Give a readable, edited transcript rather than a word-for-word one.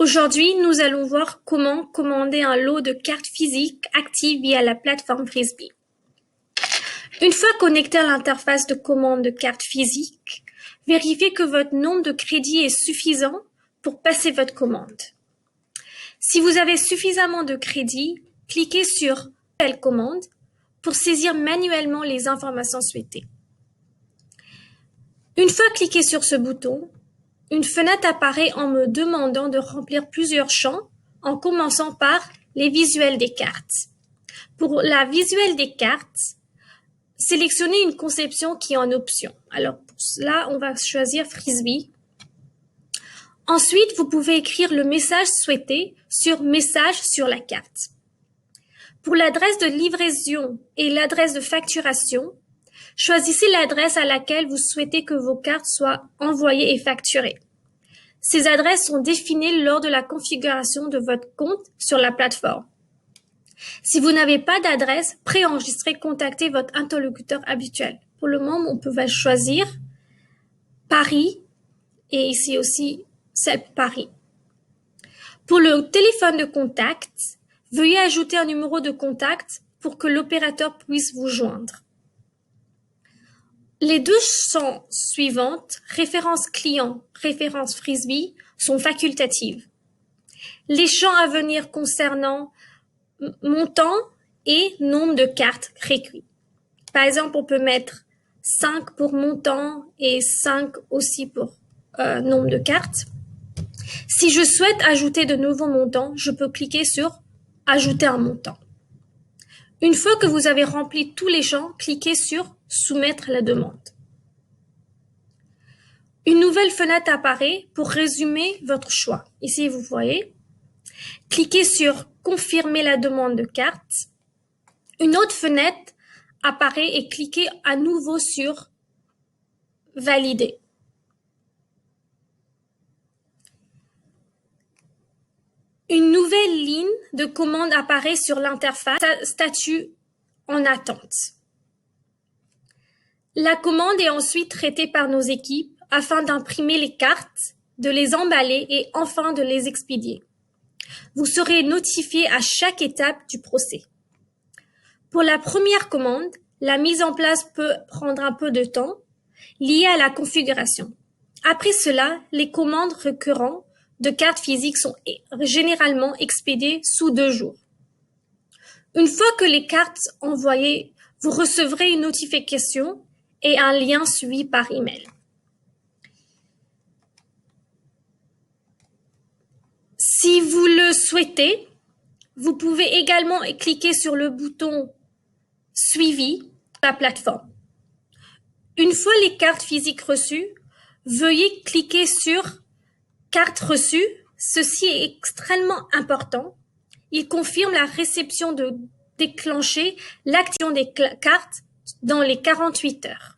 Aujourd'hui, nous allons voir comment commander un lot de cartes physiques actives via la plateforme Frisbee. Une fois connecté à l'interface de commande de cartes physiques, vérifiez que votre nombre de crédits est suffisant pour passer votre commande. Si vous avez suffisamment de crédits, cliquez sur « Nouvelle commande » pour saisir manuellement les informations souhaitées. Une fois cliqué sur ce bouton, une fenêtre apparaît en me demandant de remplir plusieurs champs, en commençant par les visuels des cartes. Pour la visuelle des cartes, sélectionnez une conception qui est en option. Alors pour cela, on va choisir Frisbee. Ensuite, vous pouvez écrire le message souhaité sur « Message sur la carte ». Pour l'adresse de livraison et l'adresse de facturation, choisissez l'adresse à laquelle vous souhaitez que vos cartes soient envoyées et facturées. Ces adresses sont définies lors de la configuration de votre compte sur la plateforme. Si vous n'avez pas d'adresse préenregistrée, contactez votre interlocuteur habituel. Pour le moment, on peut choisir Paris et ici aussi celle Paris. Pour le téléphone de contact, veuillez ajouter un numéro de contact pour que l'opérateur puisse vous joindre. Les deux champs suivants, référence client, référence Frisbee, sont facultatives. Les champs à venir concernant montant et nombre de cartes recueillies. Par exemple, on peut mettre 5 pour montant et 5 aussi pour nombre de cartes. Si je souhaite ajouter de nouveaux montants, je peux cliquer sur « Ajouter un montant ». Une fois que vous avez rempli tous les champs, cliquez sur « Soumettre la demande ». Une nouvelle fenêtre apparaît pour résumer votre choix. Ici, vous voyez. Cliquez sur « Confirmer la demande de carte ». Une autre fenêtre apparaît et cliquez à nouveau sur « Valider ». Une nouvelle ligne de commande apparaît sur l'interface « Statut en attente ». La commande est ensuite traitée par nos équipes afin d'imprimer les cartes, de les emballer et enfin de les expédier. Vous serez notifié à chaque étape du procès. Pour la première commande, la mise en place peut prendre un peu de temps, lié à la configuration. Après cela, les commandes récurrentes de cartes physiques sont généralement expédiées sous 2 jours. Une fois que les cartes envoyées, vous recevrez une notification et un lien suivi par email. Si vous le souhaitez, vous pouvez également cliquer sur le bouton « Suivi » de la plateforme. Une fois les cartes physiques reçues, veuillez cliquer sur « Carte reçue ». Ceci est extrêmement important. Il confirme la réception de déclencher l'activation des cartes dans les 48 heures.